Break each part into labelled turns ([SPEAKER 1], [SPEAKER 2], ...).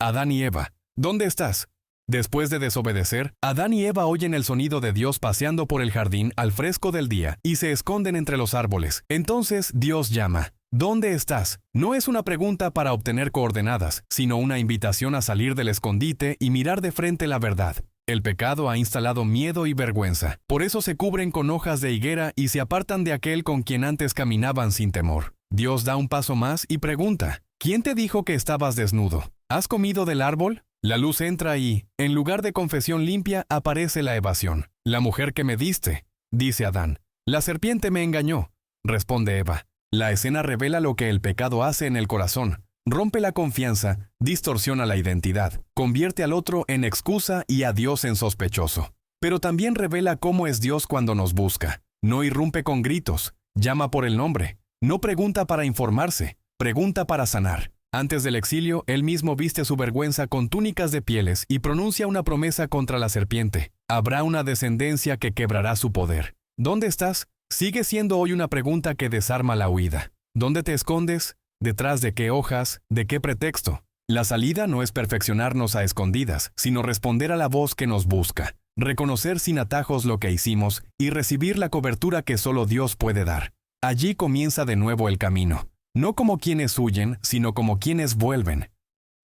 [SPEAKER 1] Adán y Eva, ¿dónde estás? Después de desobedecer, Adán y Eva oyen el sonido de Dios paseando por el jardín al fresco del día y se esconden entre los árboles. Entonces Dios llama. ¿Dónde estás? No es una pregunta para obtener coordenadas, sino una invitación a salir del escondite y mirar de frente la verdad. El pecado ha instalado miedo y vergüenza. Por eso se cubren con hojas de higuera y se apartan de aquel con quien antes caminaban sin temor. Dios da un paso más y pregunta, ¿quién te dijo que estabas desnudo? ¿Has comido del árbol? La luz entra y, en lugar de confesión limpia, aparece la evasión. La mujer que me diste, dice Adán. La serpiente me engañó, responde Eva. La escena revela lo que el pecado hace en el corazón. Rompe la confianza, distorsiona la identidad, convierte al otro en excusa y a Dios en sospechoso. Pero también revela cómo es Dios cuando nos busca. No irrumpe con gritos, llama por el nombre. No pregunta para informarse, pregunta para sanar. Antes del exilio, él mismo viste su vergüenza con túnicas de pieles y pronuncia una promesa contra la serpiente. Habrá una descendencia que quebrará su poder. ¿Dónde estás? Sigue siendo hoy una pregunta que desarma la huida. ¿Dónde te escondes? ¿Detrás de qué hojas? ¿De qué pretexto? La salida no es perfeccionarnos a escondidas, sino responder a la voz que nos busca, reconocer sin atajos lo que hicimos y recibir la cobertura que solo Dios puede dar. Allí comienza de nuevo el camino. No como quienes huyen, sino como quienes vuelven.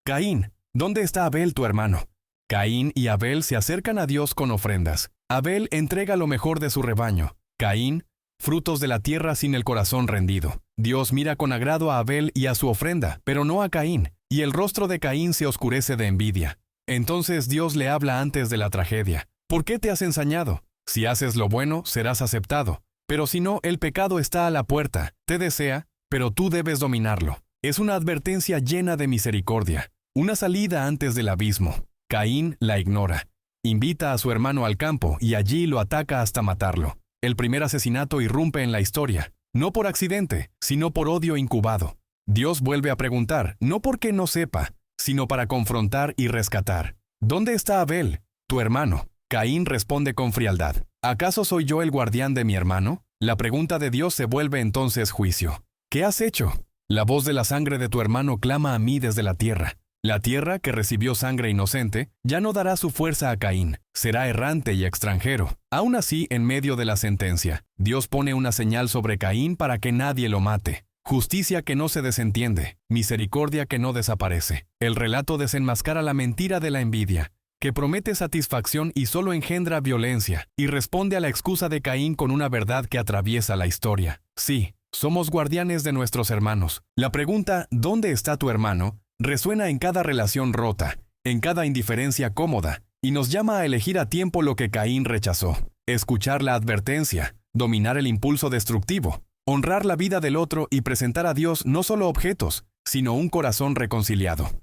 [SPEAKER 1] Caín, ¿dónde está Abel tu hermano? Caín y Abel se acercan a Dios con ofrendas. Abel entrega lo mejor de su rebaño. Caín, frutos de la tierra sin el corazón rendido. Dios mira con agrado a Abel y a su ofrenda, pero no a Caín, y el rostro de Caín se oscurece de envidia. Entonces Dios le habla antes de la tragedia. ¿Por qué te has ensañado? Si haces lo bueno, serás aceptado. Pero si no, el pecado está a la puerta, te desea, pero tú debes dominarlo. Es una advertencia llena de misericordia, una salida antes del abismo. Caín la ignora. Invita a su hermano al campo y allí lo ataca hasta matarlo. El primer asesinato irrumpe en la historia, no por accidente, sino por odio incubado. Dios vuelve a preguntar, no porque no sepa, sino para confrontar y rescatar. ¿Dónde está Abel, tu hermano? Caín responde con frialdad. ¿Acaso soy yo el guardián de mi hermano? La pregunta de Dios se vuelve entonces juicio. ¿Qué has hecho? La voz de la sangre de tu hermano clama a mí desde la tierra. La tierra, que recibió sangre inocente, ya no dará su fuerza a Caín. Será errante y extranjero. Aún así, en medio de la sentencia, Dios pone una señal sobre Caín para que nadie lo mate. Justicia que no se desentiende, misericordia que no desaparece. El relato desenmascara la mentira de la envidia, que promete satisfacción y solo engendra violencia, y responde a la excusa de Caín con una verdad que atraviesa la historia. Sí, somos guardianes de nuestros hermanos. La pregunta, ¿dónde está tu hermano?, resuena en cada relación rota, en cada indiferencia cómoda, y nos llama a elegir a tiempo lo que Caín rechazó. Escuchar la advertencia, dominar el impulso destructivo, honrar la vida del otro y presentar a Dios no solo objetos, sino un corazón reconciliado.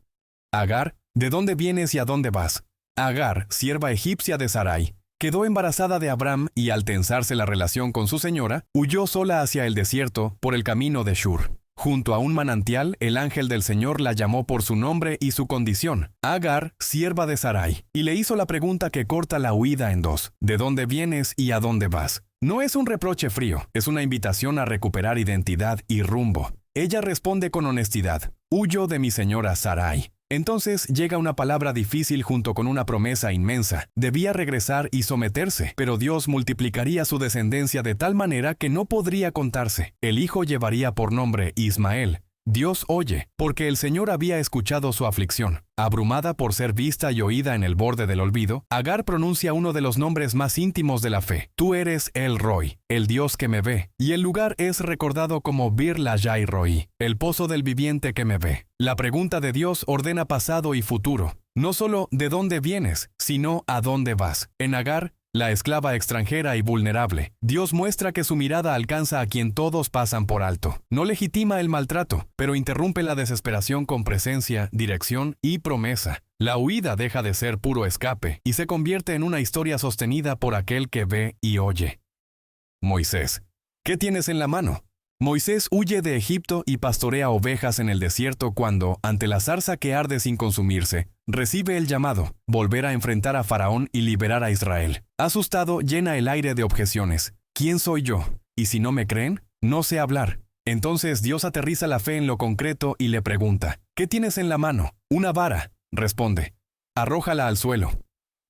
[SPEAKER 1] Agar, ¿de dónde vienes y a dónde vas? Agar, sierva egipcia de Sarai, quedó embarazada de Abram y al tensarse la relación con su señora, huyó sola hacia el desierto por el camino de Shur. Junto a un manantial, el ángel del Señor la llamó por su nombre y su condición, Agar, sierva de Sarai, y le hizo la pregunta que corta la huida en dos, ¿de dónde vienes y a dónde vas? No es un reproche frío, es una invitación a recuperar identidad y rumbo. Ella responde con honestidad, huyo de mi señora Sarai. Entonces llega una palabra difícil junto con una promesa inmensa. Debía regresar y someterse, pero Dios multiplicaría su descendencia de tal manera que no podría contarse. El hijo llevaría por nombre Ismael. Dios oye, porque el Señor había escuchado su aflicción. Abrumada por ser vista y oída en el borde del olvido, Agar pronuncia uno de los nombres más íntimos de la fe. Tú eres El Roi, el Dios que me ve, y el lugar es recordado como Bir Lahai Roi, el pozo del viviente que me ve. La pregunta de Dios ordena pasado y futuro. No solo ¿de dónde vienes?, sino ¿a dónde vas? En Agar, la esclava extranjera y vulnerable, Dios muestra que su mirada alcanza a quien todos pasan por alto. No legitima el maltrato, pero interrumpe la desesperación con presencia, dirección y promesa. La huida deja de ser puro escape y se convierte en una historia sostenida por aquel que ve y oye. Moisés. ¿Qué tienes en la mano? Moisés huye de Egipto y pastorea ovejas en el desierto cuando, ante la zarza que arde sin consumirse, recibe el llamado, volver a enfrentar a Faraón y liberar a Israel. Asustado, llena el aire de objeciones. ¿Quién soy yo? Y si no me creen, no sé hablar. Entonces Dios aterriza la fe en lo concreto y le pregunta, ¿qué tienes en la mano? Una vara, responde. Arrójala al suelo.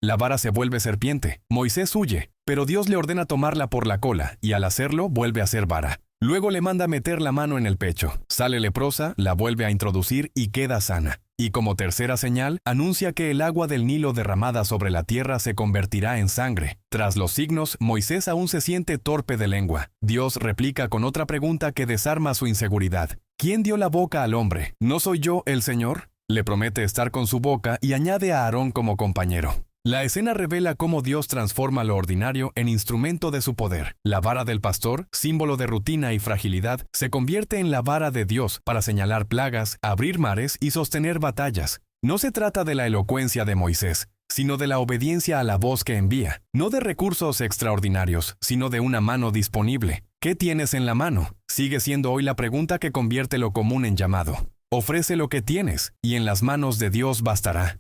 [SPEAKER 1] La vara se vuelve serpiente. Moisés huye, pero Dios le ordena tomarla por la cola, y al hacerlo vuelve a ser vara. Luego le manda meter la mano en el pecho. Sale leprosa, la vuelve a introducir y queda sana. Y como tercera señal, anuncia que el agua del Nilo derramada sobre la tierra se convertirá en sangre. Tras los signos, Moisés aún se siente torpe de lengua. Dios replica con otra pregunta que desarma su inseguridad. ¿Quién dio la boca al hombre? ¿No soy yo el Señor? Le promete estar con su boca y añade a Aarón como compañero. La escena revela cómo Dios transforma lo ordinario en instrumento de su poder. La vara del pastor, símbolo de rutina y fragilidad, se convierte en la vara de Dios para señalar plagas, abrir mares y sostener batallas. No se trata de la elocuencia de Moisés, sino de la obediencia a la voz que envía. No de recursos extraordinarios, sino de una mano disponible. ¿Qué tienes en la mano? Sigue siendo hoy la pregunta que convierte lo común en llamado. Ofrece lo que tienes, y en las manos de Dios bastará.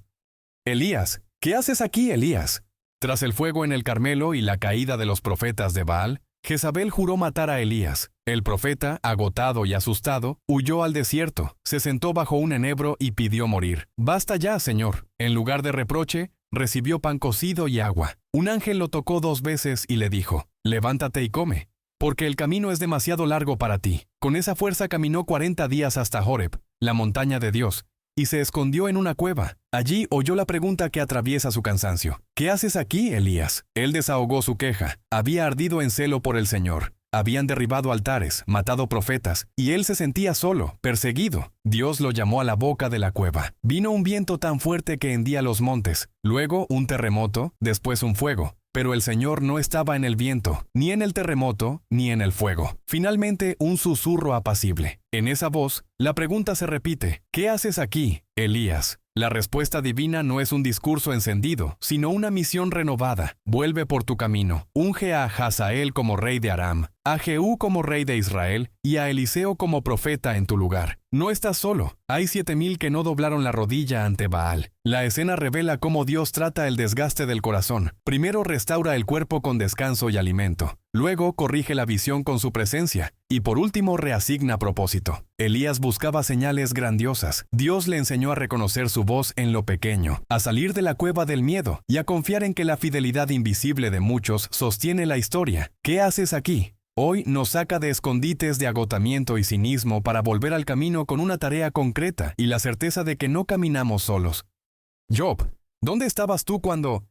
[SPEAKER 1] Elías. ¿Qué haces aquí, Elías? Tras el fuego en el Carmelo y la caída de los profetas de Baal, Jezabel juró matar a Elías. El profeta, agotado y asustado, huyó al desierto, se sentó bajo un enebro y pidió morir. «Basta ya, Señor». En lugar de reproche, recibió pan cocido y agua. Un ángel lo tocó 2 veces y le dijo, «Levántate y come, porque el camino es demasiado largo para ti». Con esa fuerza caminó 40 días hasta Horeb, la montaña de Dios, y se escondió en una cueva. Allí oyó la pregunta que atraviesa su cansancio. «¿Qué haces aquí, Elías?» Él desahogó su queja. Había ardido en celo por el Señor. Habían derribado altares, matado profetas, y él se sentía solo, perseguido. Dios lo llamó a la boca de la cueva. Vino un viento tan fuerte que hendía los montes, luego un terremoto, después un fuego. Pero el Señor no estaba en el viento, ni en el terremoto, ni en el fuego. Finalmente, un susurro apacible. En esa voz, la pregunta se repite, «¿Qué haces aquí, Elías?» La respuesta divina no es un discurso encendido, sino una misión renovada. Vuelve por tu camino. Unge a Hazael como rey de Aram, a Jehú como rey de Israel y a Eliseo como profeta en tu lugar. No estás solo. Hay 7,000 que no doblaron la rodilla ante Baal. La escena revela cómo Dios trata el desgaste del corazón. Primero restaura el cuerpo con descanso y alimento. Luego corrige la visión con su presencia. Y por último reasigna propósito. Elías buscaba señales grandiosas. Dios le enseñó a reconocer su voz en lo pequeño, a salir de la cueva del miedo y a confiar en que la fidelidad invisible de muchos sostiene la historia. ¿Qué haces aquí? Hoy nos saca de escondites de agotamiento y cinismo para volver al camino con una tarea concreta y la certeza de que no caminamos solos. Job, ¿dónde estabas tú cuando...?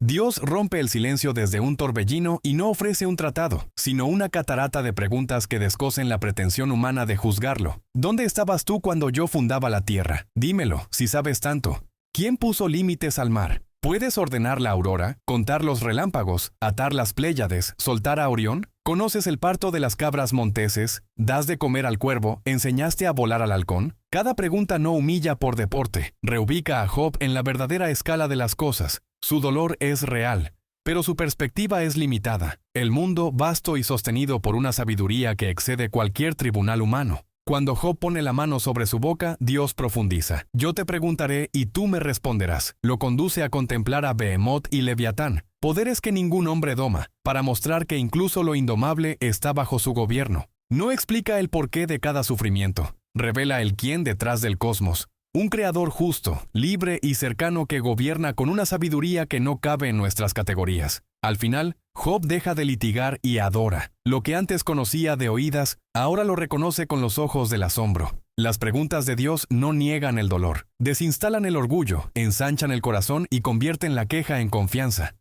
[SPEAKER 1] Dios rompe el silencio desde un torbellino y no ofrece un tratado, sino una catarata de preguntas que descosen la pretensión humana de juzgarlo. ¿Dónde estabas tú cuando yo fundaba la tierra? Dímelo, si sabes tanto. ¿Quién puso límites al mar? ¿Puedes ordenar la aurora, contar los relámpagos, atar las Pléyades, soltar a Orión? ¿Conoces el parto de las cabras monteses? ¿Das de comer al cuervo? ¿Enseñaste a volar al halcón? Cada pregunta no humilla por deporte, reubica a Job en la verdadera escala de las cosas. Su dolor es real, pero su perspectiva es limitada. El mundo vasto y sostenido por una sabiduría que excede cualquier tribunal humano. Cuando Job pone la mano sobre su boca, Dios profundiza. Yo te preguntaré y tú me responderás. Lo conduce a contemplar a Behemoth y Leviatán, poderes que ningún hombre doma, para mostrar que incluso lo indomable está bajo su gobierno. No explica el porqué de cada sufrimiento. Revela el quién detrás del cosmos. Un creador justo, libre y cercano que gobierna con una sabiduría que no cabe en nuestras categorías. Al final, Job deja de litigar y adora. Lo que antes conocía de oídas, ahora lo reconoce con los ojos del asombro. Las preguntas de Dios no niegan el dolor, desinstalan el orgullo, ensanchan el corazón y convierten la queja en confianza.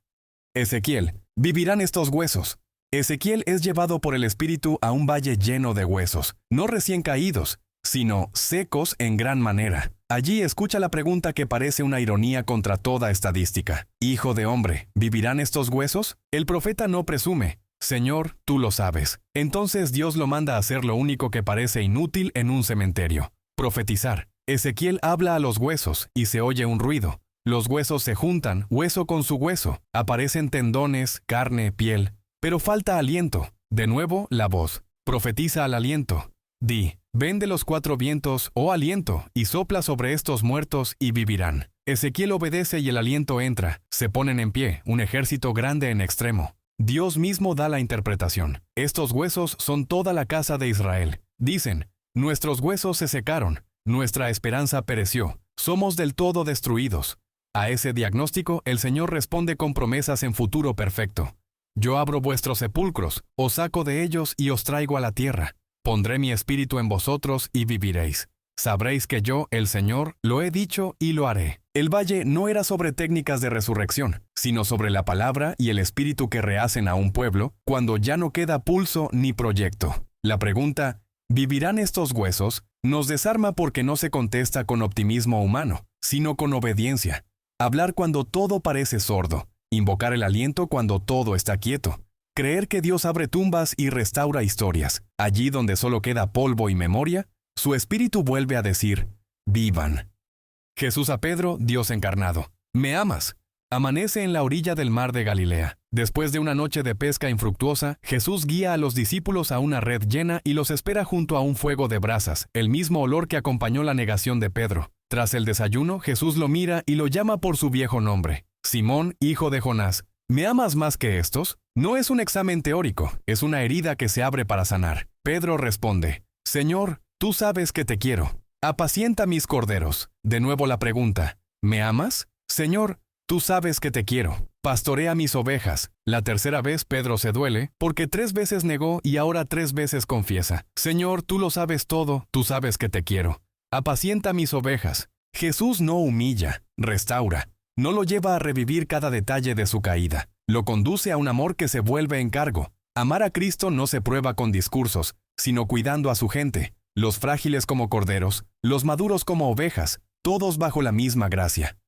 [SPEAKER 1] Ezequiel, vivirán estos huesos. Ezequiel es llevado por el Espíritu a un valle lleno de huesos, no recién caídos, sino secos en gran manera. Allí escucha la pregunta que parece una ironía contra toda estadística. «Hijo de hombre, ¿vivirán estos huesos?» El profeta no presume. «Señor, tú lo sabes». Entonces Dios lo manda a hacer lo único que parece inútil en un cementerio: profetizar. Ezequiel habla a los huesos y se oye un ruido. Los huesos se juntan, hueso con su hueso. Aparecen tendones, carne, piel. Pero falta aliento. De nuevo, la voz. Profetiza al aliento. Di, ven de los 4 vientos, oh aliento, y sopla sobre estos muertos y vivirán. Ezequiel obedece y el aliento entra. Se ponen en pie, un ejército grande en extremo. Dios mismo da la interpretación. Estos huesos son toda la casa de Israel. Dicen, nuestros huesos se secaron, nuestra esperanza pereció. somos del todo destruidos. A ese diagnóstico, el Señor responde con promesas en futuro perfecto. Yo abro vuestros sepulcros, os saco de ellos y os traigo a la tierra. Pondré mi espíritu en vosotros y viviréis. Sabréis que yo, el Señor, lo he dicho y lo haré. El valle no era sobre técnicas de resurrección, sino sobre la palabra y el espíritu que rehacen a un pueblo cuando ya no queda pulso ni proyecto. La pregunta, ¿vivirán estos huesos?, nos desarma porque no se contesta con optimismo humano, sino con obediencia. Hablar cuando todo parece sordo, invocar el aliento cuando todo está quieto. Creer que Dios abre tumbas y restaura historias. Allí donde solo queda polvo y memoria, su espíritu vuelve a decir, vivan. Jesús a Pedro, Dios encarnado. ¿Me amas? Amanece en la orilla del mar de Galilea. Después de una noche de pesca infructuosa, Jesús guía a los discípulos a una red llena y los espera junto a un fuego de brasas, el mismo olor que acompañó la negación de Pedro. Tras el desayuno, Jesús lo mira y lo llama por su viejo nombre. Simón, hijo de Jonás, ¿me amas más que estos? No es un examen teórico, es una herida que se abre para sanar. Pedro responde, Señor, tú sabes que te quiero. Apacienta mis corderos. De nuevo la pregunta, ¿me amas? Señor, tú sabes que te quiero. Pastorea mis ovejas. La tercera vez Pedro se duele, porque 3 veces negó y ahora 3 veces confiesa. Señor, tú lo sabes todo, tú sabes que te quiero. Apacienta mis ovejas. Jesús no humilla, restaura. No lo lleva a revivir cada detalle de su caída. Lo conduce a un amor que se vuelve encargo. Amar a Cristo no se prueba con discursos, sino cuidando a su gente. Los frágiles como corderos, los maduros como ovejas, todos bajo la misma gracia.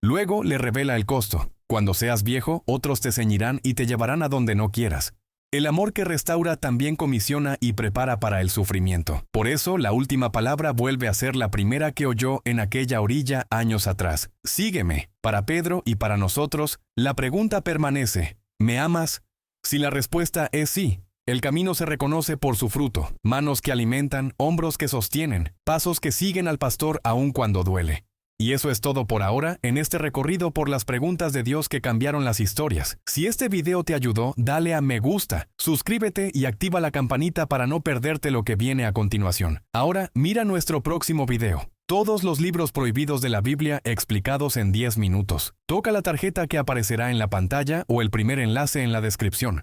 [SPEAKER 1] Luego le revela el costo. Cuando seas viejo, otros te ceñirán y te llevarán a donde no quieras. El amor que restaura también comisiona y prepara para el sufrimiento. Por eso, la última palabra vuelve a ser la primera que oyó en aquella orilla años atrás. Sígueme. Para Pedro y para nosotros, la pregunta permanece, ¿me amas? Si la respuesta es sí, el camino se reconoce por su fruto. Manos que alimentan, hombros que sostienen, pasos que siguen al pastor aun cuando duele. Y eso es todo por ahora en este recorrido por las preguntas de Dios que cambiaron las historias. Si este video te ayudó, dale a me gusta, suscríbete y activa la campanita para no perderte lo que viene a continuación. Ahora, mira nuestro próximo video. Todos los libros prohibidos de la Biblia explicados en 10 minutos. Toca la tarjeta que aparecerá en la pantalla o el primer enlace en la descripción.